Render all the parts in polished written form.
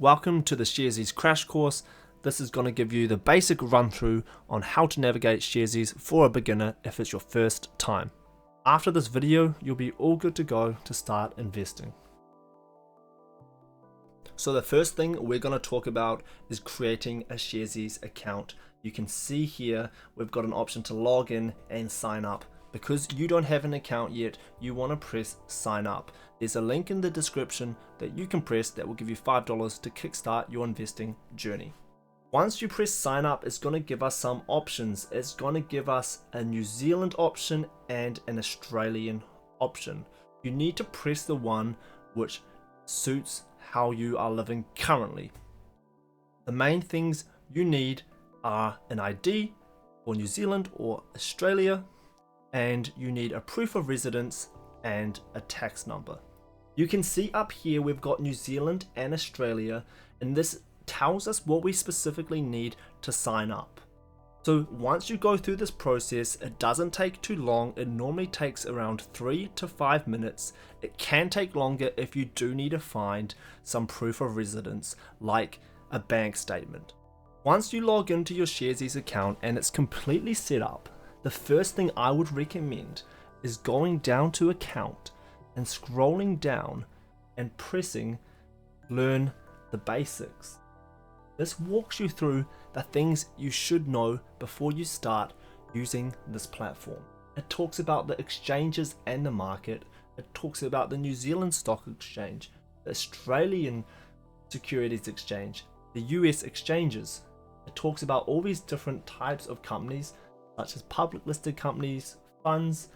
Welcome to the Sharesies crash course. This is going to give you the basic run through on how to navigate Sharesies for a beginner if it's your first time. After this video, you'll be all good to go to start investing. So the first thing we're going to talk about is creating a Sharesies account. You can see here we've got an option to log in and sign up. Because you don't have an account yet, you want to press sign up. There's a link in the description that you can press that will give you $5 to kickstart your investing journey. Once you press sign up, it's going to give us some options. It's going to give us a New Zealand option and an Australian option. You need to press the one which suits how you are living currently. The main things you need are an ID for New Zealand or Australia, and you need a proof of residence and a tax number. You can see up here we've got New Zealand and Australia, and this tells us what we specifically need to sign up. So once you go through this process, it doesn't take too long. It normally takes around 3 to 5 minutes. It can take longer if you do need to find some proof of residence like a bank statement. Once you log into your Sharesies account and it's completely set up, the first thing I would recommend is going down to account and scrolling down and pressing learn the basics. This walks you through the things you should know before you start using this platform. It talks about the exchanges and the market. It talks about the New Zealand Stock Exchange, the Australian Securities Exchange, the US exchanges. It talks about all these different types of companies such as public listed companies, funds,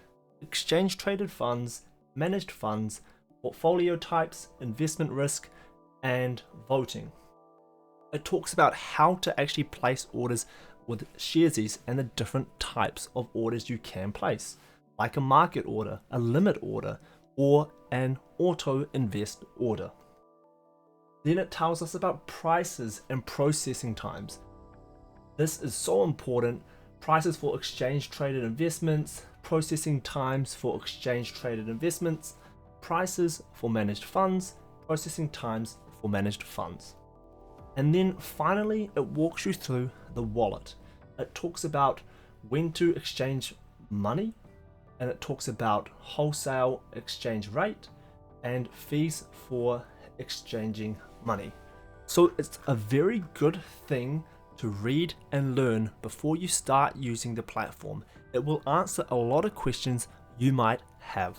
exchange traded funds, managed funds, portfolio types, investment risk, and voting. It talks about how to actually place orders with Sharesies and the different types of orders you can place, like a market order, a limit order, or an auto invest order. Then it tells us about prices and processing times. This is so important. Prices for exchange traded investments, processing times for exchange traded investments, prices for managed funds, processing times for managed funds. And then finally, it walks you through the wallet. It talks about when to exchange money, and it talks about wholesale exchange rate and fees for exchanging money. So it's a very good thing to read and learn before you start using the platform. It will answer a lot of questions you might have.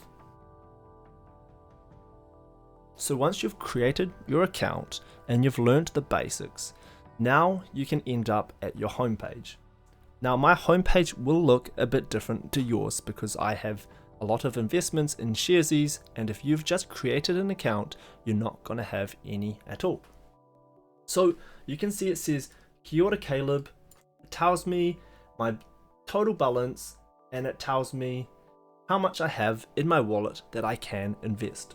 So once you've created your account and you've learned the basics, now you can end up at your homepage. Now my homepage will look a bit different to yours because I have a lot of investments in Sharesies, and if you've just created an account, you're not going to have any at all. So you can see it says Kia ora Caleb. It tells me my total balance and it tells me how much I have in my wallet that I can invest.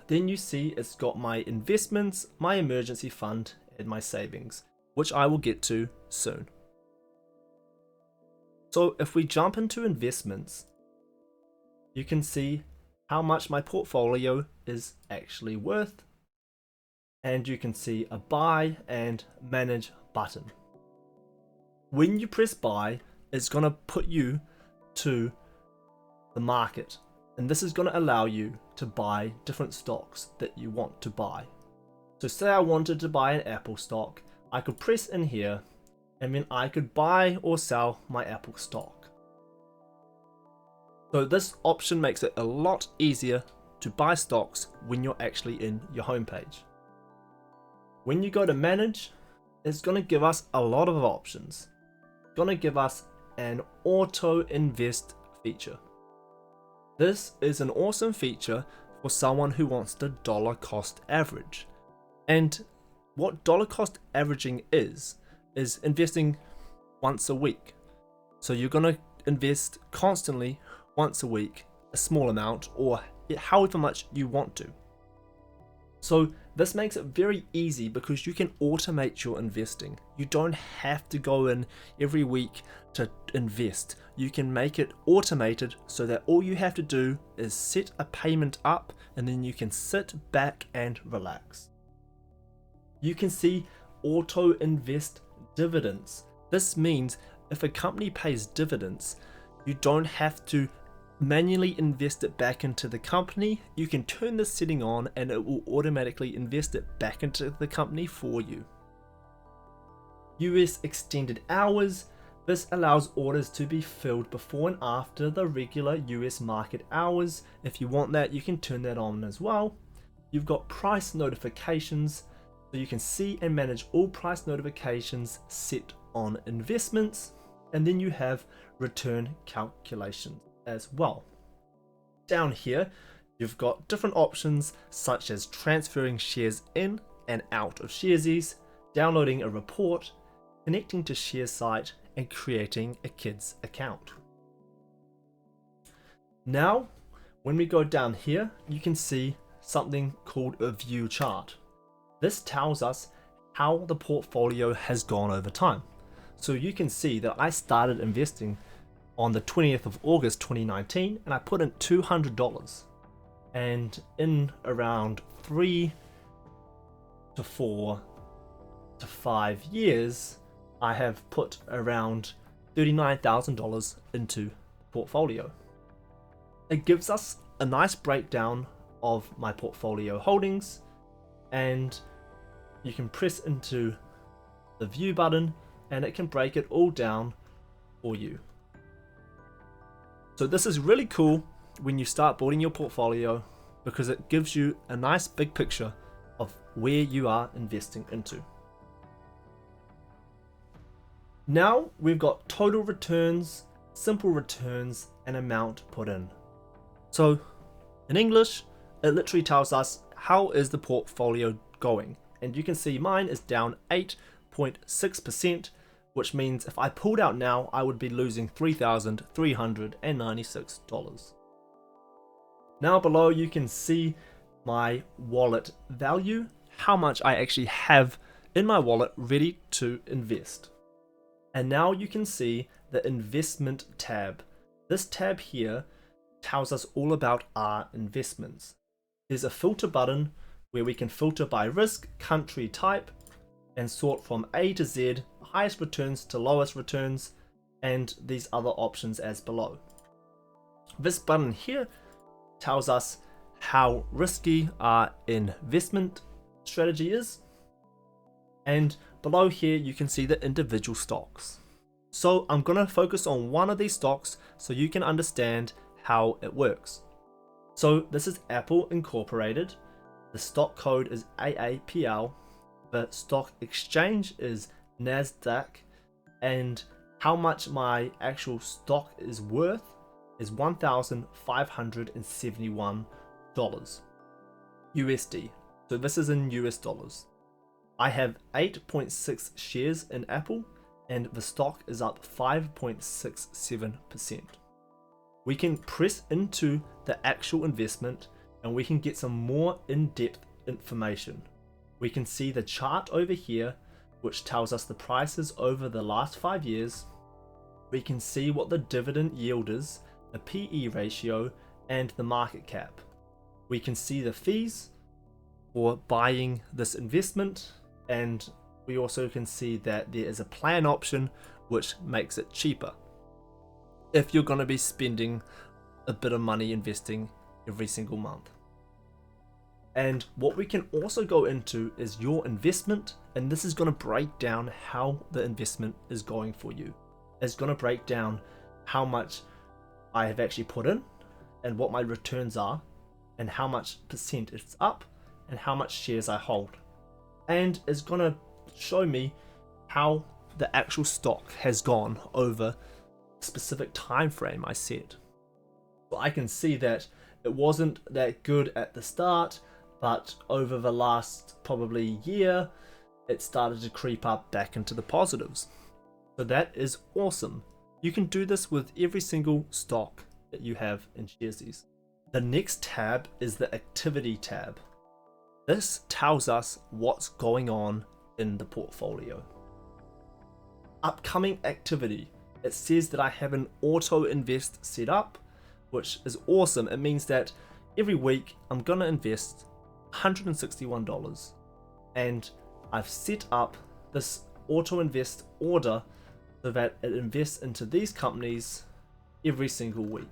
Then you see it's got my investments, my emergency fund, and my savings, which I will get to soon. So if we jump into investments, you can see how much my portfolio is actually worth, and you can see a buy and manage button. When you press buy, it's going to put you to the market, and this is going to allow you to buy different stocks that you want to buy. So say I wanted to buy an Apple stock, I could press in here and then I could buy or sell my Apple stock. So this option makes it a lot easier to buy stocks when you're actually in your homepage. When you go to manage, it's going to give us a lot of options. It's going to give us an auto invest feature. This is an awesome feature for someone who wants to dollar cost average. And what dollar cost averaging is investing once a week. So you're going to invest constantly once a week, a small amount, or however much you want to. So this makes it very easy because you can automate your investing. You don't have to go in every week to invest. You can make it automated so that all you have to do is set a payment up and then you can sit back and relax. You can see auto invest dividends. This means if a company pays dividends, you don't have to manually invest it back into the company. You can turn this setting on and it will automatically invest it back into the company for you. US extended hours. This allows orders to be filled before and after the regular US market hours. If you want that, you can turn that on as well. You've got price notifications, so you can see and manage all price notifications set on investments. And then you have return calculations as well. Down here, you've got different options such as transferring shares in and out of Sharesies, downloading a report, connecting to Sharesite, and creating a kids account. Now, when we go down here, you can see something called a view chart. This tells us how the portfolio has gone over time. So you can see that I started investing on the 20th of August 2019 and I put in $200, and in around 3 to 4 to 5 years I have put around $39,000 into portfolio. It gives us a nice breakdown of my portfolio holdings, and you can press into the view button and it can break it all down for you. So this is really cool when you start building your portfolio, because it gives you a nice big picture of where you are investing into. Now we've got total returns, simple returns, and amount put in. So in English, it literally tells us how is the portfolio going, and you can see mine is down 8.6%, which means if I pulled out now, I would be losing $3,396. Now below you can see my wallet value, how much I actually have in my wallet ready to invest. And now you can see the investment tab. This tab here tells us all about our investments. There's a filter button where we can filter by risk, country type, and sort from A to Z, highest returns to lowest returns, and these other options as below. This button here tells us how risky our investment strategy is, and below here you can see the individual stocks. So I'm going to focus on one of these stocks so you can understand how it works. So this is Apple Incorporated. The stock code is AAPL. The stock exchange is NASDAQ, and how much my actual stock is worth is $1,571 USD. So this is in US dollars. I have 8.6 shares in Apple, and the stock is up 5.67%. We can press into the actual investment and we can get some more in-depth information. We can see the chart over here, which tells us the prices over the last 5 years. We can see what the dividend yield is, the PE ratio, and the market cap. We can see the fees for buying this investment, and we also can see that there is a plan option which makes it cheaper if you're going to be spending a bit of money investing every single month. And what we can also go into is your investment, and this is going to break down how the investment is going for you. It's going to break down how much I have actually put in and what my returns are, and how much percent it's up, and how much shares I hold. And it's going to show me how the actual stock has gone over a specific time frame I set. So I can see that it wasn't that good at the start, but over the last probably year, it started to creep up back into the positives. So that is awesome. You can do this with every single stock that you have in Sharesies. The next tab is the activity tab. This tells us what's going on in the portfolio. Upcoming activity. It says that I have an auto invest set up, which is awesome. It means that every week I'm going to invest $161, and I've set up this auto invest order so that it invests into these companies every single week.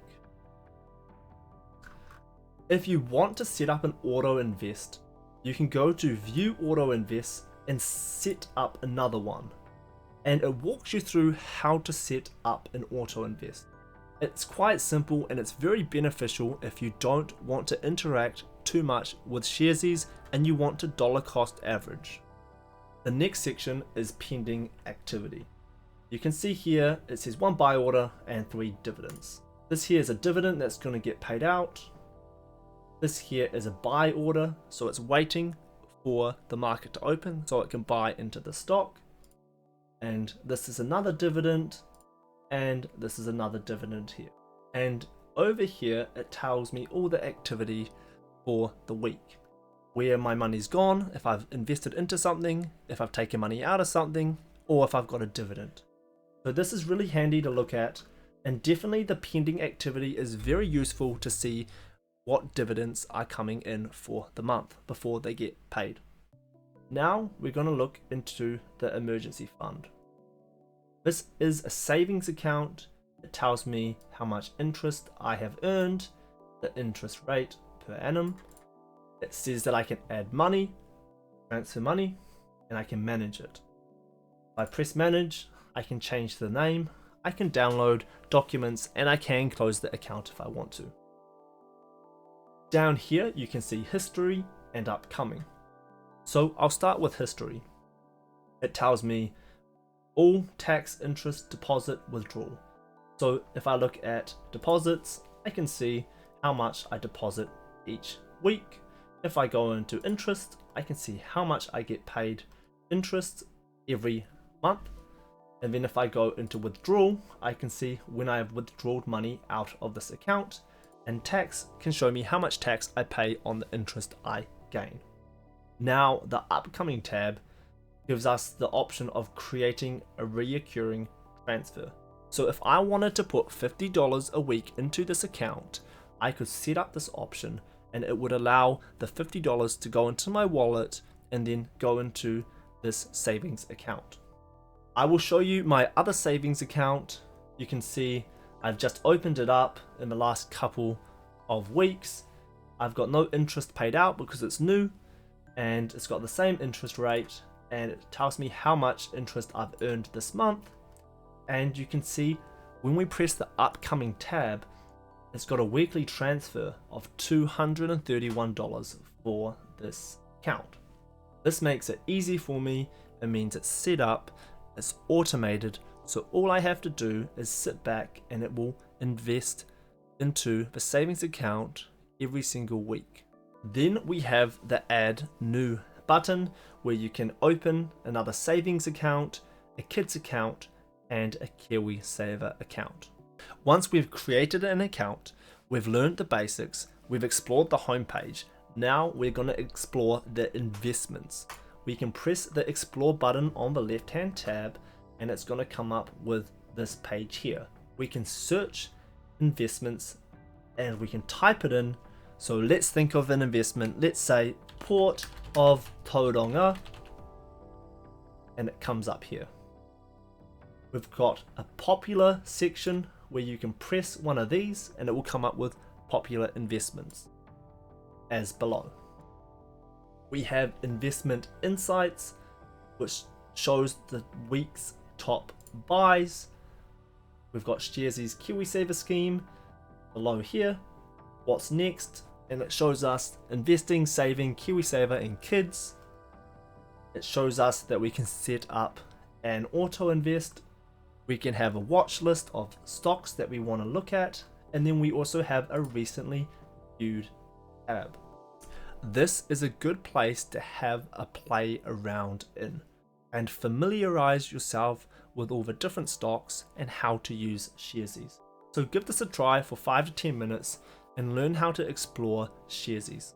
If you want to set up an auto invest, you can go to view auto invest and set up another one, and it walks you through how to set up an auto invest. It's quite simple and it's very beneficial if you don't want to interact too much with Sharesies and you want to dollar cost average. The next section is pending activity. You can see here it says 1 buy order and 3 dividends. This here is a dividend that's going to get paid out. This here is a buy order, so it's waiting for the market to open so it can buy into the stock. And this is another dividend, and this is another dividend here. And over here it tells me all the activity for the week, where my money's gone, if I've invested into something, if I've taken money out of something, or if I've got a dividend. So this is really handy to look at, and definitely the pending activity is very useful to see what dividends are coming in for the month before they get paid. Now we're going to look into the emergency fund. This is a savings account. It tells me how much interest I have earned, the interest rate per annum. It says that I can add money, transfer money, and I can manage it. If I press manage, I can change the name, I can download documents, and I can close the account if I want to. Down here you can see history and upcoming. So I'll start with history. It tells me all tax, interest, deposit, withdrawal. So if I look at deposits, I can see how much I deposit each week. If I go into interest, I can see how much I get paid interest every month. And then if I go into withdrawal, I can see when I have withdrawn money out of this account. And tax can show me how much tax I pay on the interest I gain. Now the upcoming tab gives us the option of creating a reoccurring transfer. So if I wanted to put $50 a week into this account, I could set up this option and it would allow the $50 to go into my wallet and then go into this savings account. I will show you my other savings account. You can see I've just opened it up in the last couple of weeks. I've got no interest paid out because it's new, and it's got the same interest rate, and it tells me how much interest I've earned this month. And you can see when we press the upcoming tab, it's got a weekly transfer of $231 for this account. This makes it easy for me. It means it's set up, it's automated, so all I have to do is sit back and it will invest into the savings account every single week. Then we have the add new button where you can open another savings account, a kids account, and a KiwiSaver account. Once we've created an account, we've learned the basics, we've explored the homepage. Now we're going to explore the investments. We can press the explore button on the left hand tab and it's going to come up with this page here. We can search investments and we can type it in. So let's think of an investment. Let's say Port of Tauranga, and it comes up here. We've got a popular section where you can press one of these and it will come up with popular investments as below. We have investment insights, which shows the week's top buys. We've got Sharesies KiwiSaver scheme below here. What's next? And it shows us investing, saving, KiwiSaver, and kids. It shows us that we can set up an auto invest. We can have a watch list of stocks that we want to look at, and then we also have a recently viewed tab. This is a good place to have a play around in and familiarize yourself with all the different stocks and how to use Sharesies. So give this a try for 5 to 10 minutes and learn how to explore Sharesies.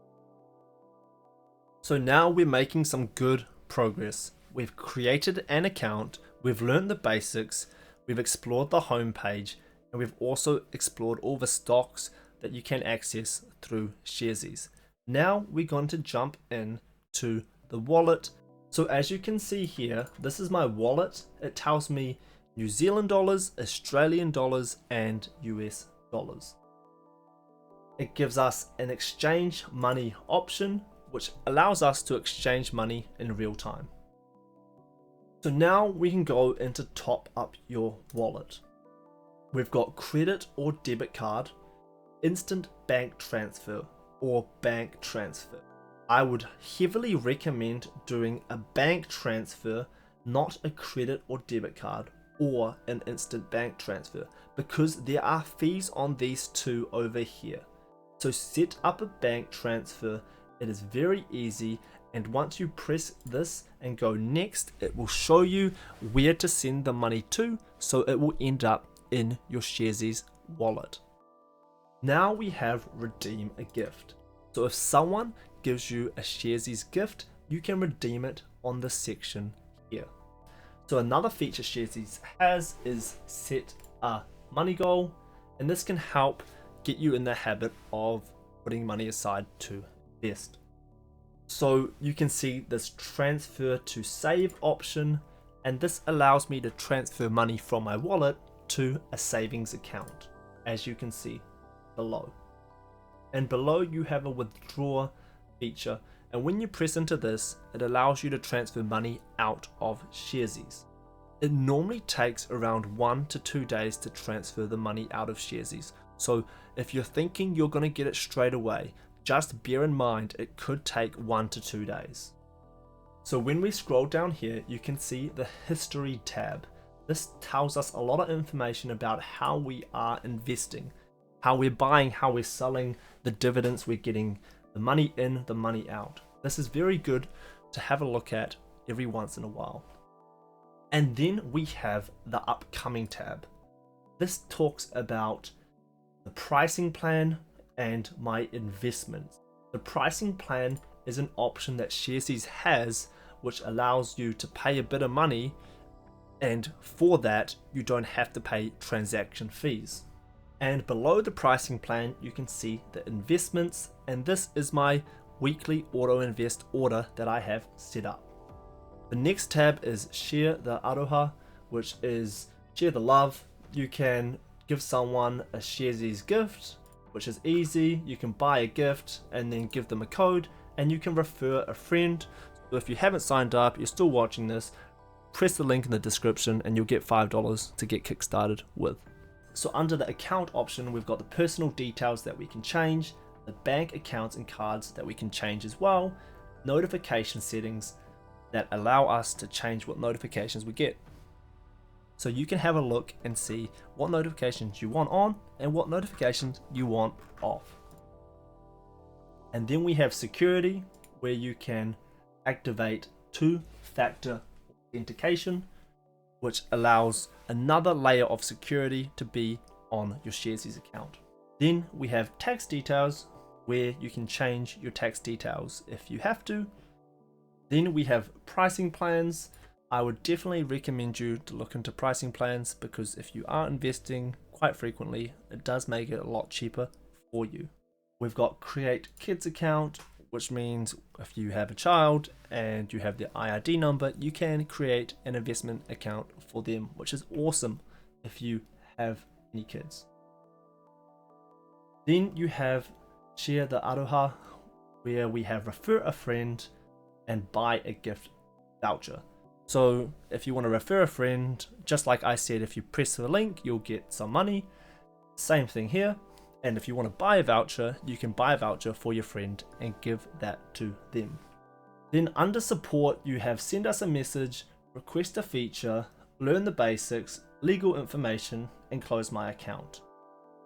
So now we're making some good progress. We've created an account, we've learned the basics, we've explored the homepage, and we've also explored all the stocks that you can access through Sharesies. Now we're going to jump in to the wallet So as you can see here, this is my wallet. It tells me New Zealand dollars, Australian dollars, and US dollars. It gives us an exchange money option, which allows us to exchange money in real time. So now we can go into top up your wallet. We've got credit or debit card, instant bank transfer or bank transfer. I would heavily recommend doing a bank transfer, not a credit or debit card or an instant bank transfer, because there are fees on these two over here. So set up a bank transfer. It is very easy, and once you press this and go next, it will show you where to send the money to, so it will end up in your Sharesies wallet. Now we have redeem a gift. So if someone gives you a Sharesies gift, you can redeem it on this section here. So another feature Sharesies has is set a money goal, and this can help get you in the habit of putting money aside to invest. So you can see this transfer to save option, and this allows me to transfer money from my wallet to a savings account, as you can see below. And below you have a withdraw feature, and when you press into this, it allows you to transfer money out of Sharesies. It normally takes around 1 to 2 days to transfer the money out of Sharesies. So if you're thinking you're going to get it straight away, just bear in mind it could take 1 to 2 days. So when we scroll down here, you can see the history tab. This tells us a lot of information about how we are investing, how we're buying, how we're selling, the dividends we're getting, the money in, the money out. This is very good to have a look at every once in a while. And then we have the upcoming tab. This talks about the pricing plan and my investments. The pricing plan is an option that Sharesies has, which allows you to pay a bit of money, and for that you don't have to pay transaction fees. And below the pricing plan you can see the investments, and this is my weekly auto invest order that I have set up. The next tab is share the aroha, which is share the love. You can give someone a Sharesies gift, which is easy. You can buy a gift and then give them a code, and you can refer a friend. So if you haven't signed up, you're still watching this, press the link in the description and you'll get $5 to get kickstarted with. So under the account option, we've got the personal details that we can change, the bank accounts and cards that we can change as well, notification settings that allow us to change what notifications we get. So you can have a look and see what notifications you want on and what notifications you want off. And then we have security, where you can activate two-factor authentication, which allows another layer of security to be on your Sharesies account. Then we have tax details, where you can change your tax details if you have to. Then we have pricing plans. I would definitely recommend you to look into pricing plans, because if you are investing quite frequently, it does make it a lot cheaper for you. We've got create kids account, which means if you have a child and you have their IID number, you can create an investment account for them, which is awesome if you have any kids. Then you have share the aroha, where we have refer a friend and buy a gift voucher. So if you want to refer a friend, just like I said, if you press the link, you'll get some money. Same thing here. And if you want to buy a voucher, you can buy a voucher for your friend and give that to them. Then under support, you have send us a message, request a feature, learn the basics, legal information, and close my account.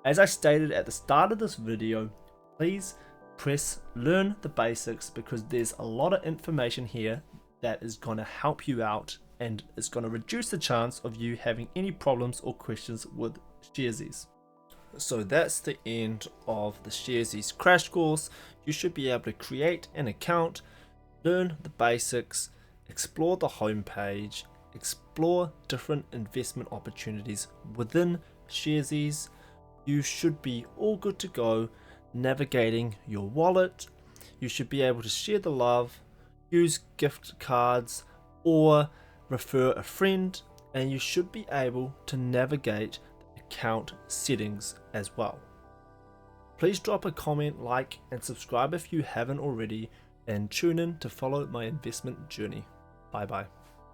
As I stated at the start of this video, please press learn the basics, because there's a lot of information here that is going to help you out and is going to reduce the chance of you having any problems or questions with Sharesies. So that's the end of the Sharesies crash course. You should be able to create an account, learn the basics, explore the homepage, explore different investment opportunities within Sharesies. You should be all good to go navigating your wallet. You should be able to share the love. use gift cards, or refer a friend, and you should be able to navigate the account settings as well. Please drop a comment, like, and subscribe if you haven't already, and tune in to follow my investment journey. Bye bye.